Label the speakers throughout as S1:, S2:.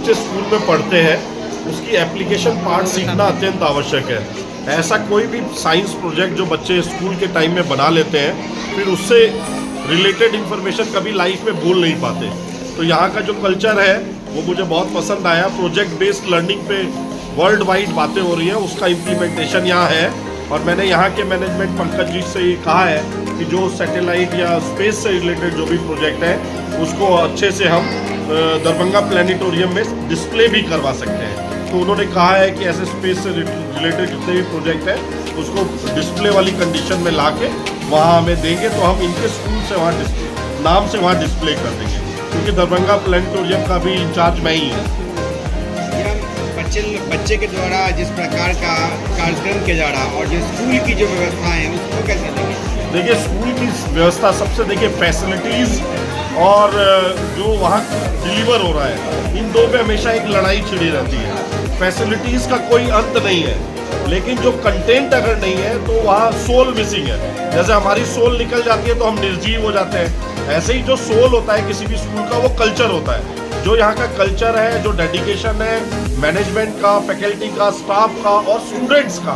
S1: बच्चे स्कूल में पढ़ते हैं उसकी एप्लीकेशन पार्ट सीखना अत्यंत आवश्यक है। ऐसा कोई भी साइंस प्रोजेक्ट जो बच्चे स्कूल के टाइम में बना लेते हैं फिर उससे रिलेटेड इन्फॉर्मेशन कभी लाइफ में भूल नहीं पाते। तो यहाँ का जो कल्चर है वो मुझे बहुत पसंद आया। प्रोजेक्ट बेस्ड लर्निंग पे वर्ल्ड वाइड बातें हो रही हैं, उसका इम्प्लीमेंटेशन यहाँ है। और मैंने यहाँ के मैनेजमेंट पंकज जी से ये कहा है कि जो सैटेलाइट या स्पेस से रिलेटेड जो भी प्रोजेक्ट है उसको अच्छे से हम दरभंगा प्लानिटोरियम में डिस्प्ले भी करवा सकते हैं। तो उन्होंने कहा है कि ऐसे स्पेस से रिलेटेड जितने भी प्रोजेक्ट है उसको डिस्प्ले वाली कंडीशन में ला के वहाँ हमें देंगे तो हम इनके स्कूल से वहाँ नाम से वहाँ डिस्प्ले कर देंगे, क्योंकि दरभंगा प्लानिटोरियम का भी इंचार्ज मैं ही हूँ।
S2: बच्चे के द्वारा जिस प्रकार का कार्यक्रम किया जा रहा और जो स्कूल की जो व्यवस्था है उसको कैसे देखें?
S1: देखिए स्कूल की व्यवस्था सबसे देखिए फैसिलिटीज़ और जो वहाँ डिलीवर हो रहा है इन दो पे हमेशा एक लड़ाई छिड़ी रहती है। फैसिलिटीज़ का कोई अंत नहीं है, लेकिन जो कंटेंट अगर नहीं है तो वहाँ सोल मिसिंग है। जैसे हमारी सोल निकल जाती है तो हम निर्जीव हो जाते हैं, ऐसे ही जो सोल होता है किसी भी स्कूल का वो कल्चर होता है। जो यहाँ का कल्चर है, जो डेडिकेशन है मैनेजमेंट का, फैकल्टी का, स्टाफ का और स्टूडेंट्स का,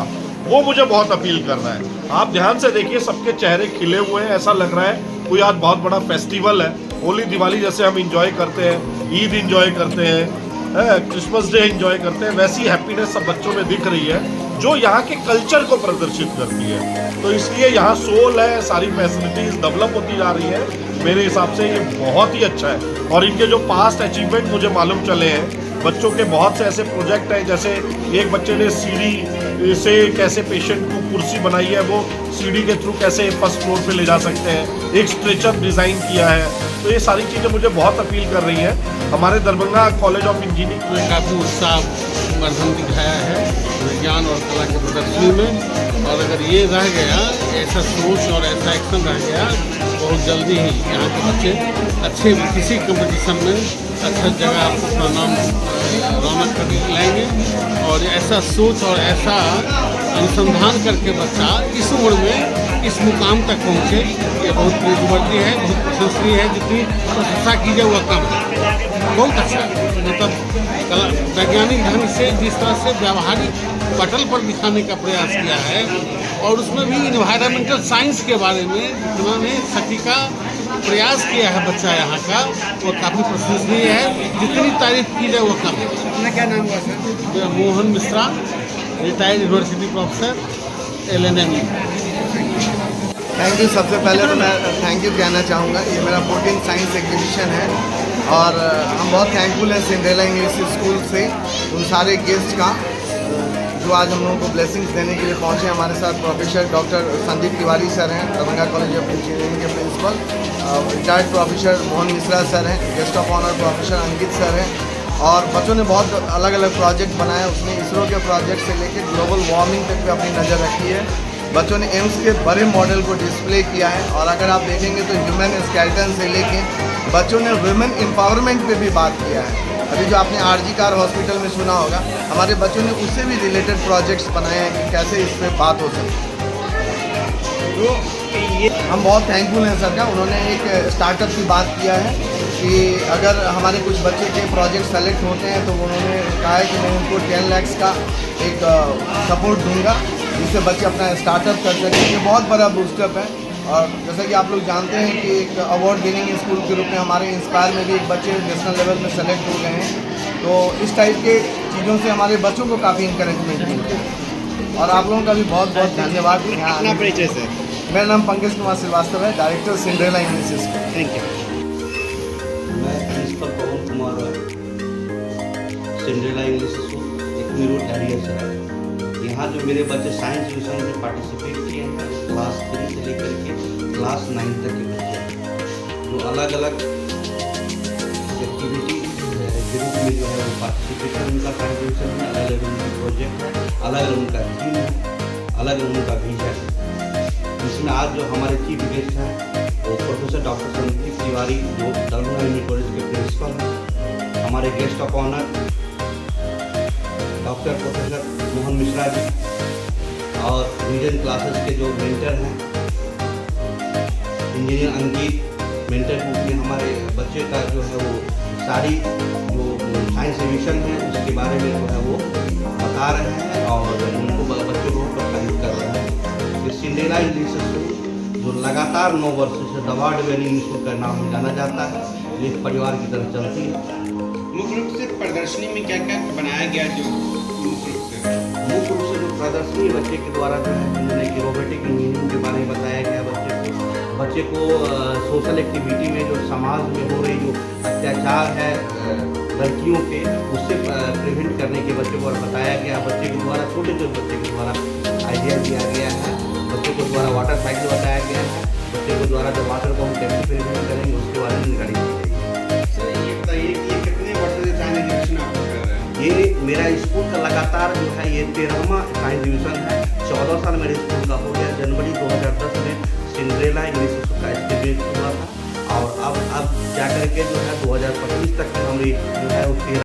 S1: वो मुझे बहुत अपील कर रहा है। आप ध्यान से देखिए सबके चेहरे खिले हुए हैं, ऐसा लग रहा है कोई आज बहुत बड़ा फेस्टिवल है। होली दिवाली जैसे हम इंजॉय करते हैं, ईद इंजॉय करते हैं, क्रिसमस डे इंजॉय करते हैं, वैसी हैप्पीनेस सब बच्चों में दिख रही है जो यहाँ के कल्चर को प्रदर्शित करती है। तो इसलिए यहाँ सोल है, सारी फैसिलिटीज़ डेवलप होती जा रही है। मेरे हिसाब से ये बहुत ही अच्छा है। और इनके जो पास्ट अचीवमेंट मुझे मालूम चले हैं, बच्चों के बहुत से ऐसे प्रोजेक्ट हैं, जैसे एक बच्चे ने सीढ़ी से कैसे पेशेंट को कुर्सी बनाई है, वो सीढ़ी के थ्रू कैसे फर्स्ट फ्लोर पे ले जा सकते हैं, एक स्ट्रेचर डिज़ाइन किया है। तो ये सारी चीज़ें मुझे बहुत अपील कर रही हैं। हमारे दरभंगा कॉलेज ऑफ इंजीनियरिंग
S3: में काफ़ी उत्साह वर्धन दिखाया है विज्ञान और कला के प्रदर्शनी में। और अगर ये रह गया, ऐसा सोच और ऐसा एक्शन रह गया, बहुत जल्दी ही यहाँ के बच्चे अच्छे किसी कंपटीशन में अच्छा जगह आपको अपना नाम रौनक कर लाएंगे। और ऐसा सोच और ऐसा अनुसंधान करके बच्चा इस उम्र में इस मुकाम तक पहुँचे, ये बहुत प्रेजवर्दी है, बहुत प्रशंसनीय है। जितनी प्रशंसा की जाए वह कम है। बहुत अच्छा, मतलब वैज्ञानिक ढंग से जिस तरह से व्यावहारिक पटल पर दिखाने का प्रयास किया है, और उसमें भी इन्वायरमेंटल साइंस के बारे में उन्होंने सटीका प्रयास किया है बच्चा यहाँ का, वो काफ़ी प्रशंसनीय है। जितनी तारीफ की जाए वो कम है।
S2: अपना क्या नाम हुआ sir?
S3: Mohan Mishra, retired university professor, LNM।
S4: Thank you. सबसे पहले तो मैं थैंक यू कहना चाहूँगा। ये मेरा 14 साइंस एग्जीबिशन है और हम बहुत थैंकफुल हैं सिंड्रेला इंग्लिश स्कूल से उन सारे गेस्ट का जो आज हम लोगों को ब्लेसिंग्स देने के लिए पहुंचे। हमारे साथ professor doctor Sandeep Tiwari sir हैं, दरभंगा कॉलेज ऑफ इंजीनियरिंग के principal. Retired professor Mohan Mishra sir हैं, guest of honour professor Ankit sir हैं। और बच्चों ने बहुत अलग अलग प्रोजेक्ट बनाए। उसने इसरो के प्रोजेक्ट से लेकर ग्लोबल वार्मिंग तक पे अपनी नज़र रखी है। बच्चों ने एम्स के बड़े मॉडल को डिस्प्ले किया है। और अगर आप देखेंगे तो ह्यूमन स्केलेटन से लेके बच्चों ने वुमेन एम्पावरमेंट पे भी बात किया है। अभी जो आपने RG कार हॉस्पिटल में सुना होगा, हमारे बच्चों ने उससे भी रिलेटेड प्रोजेक्ट्स बनाए हैं कि कैसे इस पर बात हो सके। तो ये हम बहुत थैंकफुल हैं सर का। उन्होंने एक स्टार्टअप की बात किया है कि अगर हमारे कुछ बच्चे के प्रोजेक्ट सेलेक्ट होते हैं तो उन्होंने कहा है कि मैं उनको 10 लाख का एक सपोर्ट दूंगा जिससे बच्चे अपना स्टार्टअप कर सकें। ये बहुत बड़ा बूस्टअप है। और जैसा कि आप लोग जानते हैं कि एक अवार्ड विनिंग स्कूल के रूप में हमारे इंस्पायर में भी एक बच्चे नेशनल लेवल में सेलेक्ट हो गए हैं। तो इस टाइप के चीज़ों से हमारे बच्चों को काफ़ी इंकरेजमेंट मिलती है। और आप लोगों का भी बहुत बहुत धन्यवाद।
S2: अपना परिचय सर?
S4: मेरा नाम पंकज कुमार श्रीवास्तव है, director Cinderella English school.
S2: Thank you.
S5: मैं principal Pawan Kumar Cinderella English school Ikmi road area से है। यहाँ जो मेरे बच्चे साइंस डिवीजन में पार्टिसिपेट किए हैं, क्लास 3 से लेकर के क्लास 9 तक के बच्चे जो अलग अलग एक्टिविटी ग्रुप में जो है वो पार्टिसिपेट है। उनका कंट्रीब्यूशन है, अलग अलग उनका प्रोजेक्ट है, अलग अलग उनका थीम है, अलग अलग उनका विजन है। इसमें आज जो हमारे चीफ गेस्ट हैं वो प्रोफेसर डॉक्टर संदीप तिवारी जो दरभंगा यूनिवर्सिटी कॉलेज के प्रिंसिपल हैं। हमारे guest of honour doctor professor Mohan Mishra ji और विजन क्लासेस के जो मेंटर हैं इंजीनियर अंकित, मेंटर ग्रुप में हमारे बच्चे का जो है वो सारी जो साइंस एग्जीबिशन है उसके बारे में जो है वो बता रहे हैं और उनको बच्चों को प्रोत्साहित कर रहे हैं। ये सिंड्रेला इंग्लिश स्कूल जो लगातार 9 वर्षों से अवार्ड विनिंग स्कूल का नाम जाना जाता है, एक परिवार की तरह चलती है।
S2: मुख्य रूप से प्रदर्शनी में क्या क्या बनाया गया जो मुख्य रूप से
S5: जो प्रदर्शनी बच्चे के द्वारा जो है जिन्होंने कि रोबोटिक इंजीनियरिंग के बारे में बताया गया बच्चे को सोशल एक्टिविटी में जो समाज में हो रही जो अत्याचार है लड़कियों पे उससे प्रिवेंट करने के बच्चों को बताया गया। बच्चे के द्वारा छोटे बच्चे के द्वारा आइडिया दिया गया है, बच्चों को द्वारा वाटर साइकिल बताया गया है, बच्चे को द्वारा जो वाटर को हम कैसे प्रिवेंट करेंगे उसके बारे में जानकारी दी गई।
S2: सर ये बताइए कि ये कितने वर्षों से साइंस एग्जीबिशन आप कर रहे हैं?
S5: ये मेरा स्कूल का लगातार जो है ये 13वां साइंस एग्जीबिशन है। 14 साल मेरे स्कूल का हो गया। जनवरी 2010 में सिंड्रेला इंग्लिश स्कूल का एस्टेब्लिश हुआ था और अब जा करके जो है 2025 तक हम जो है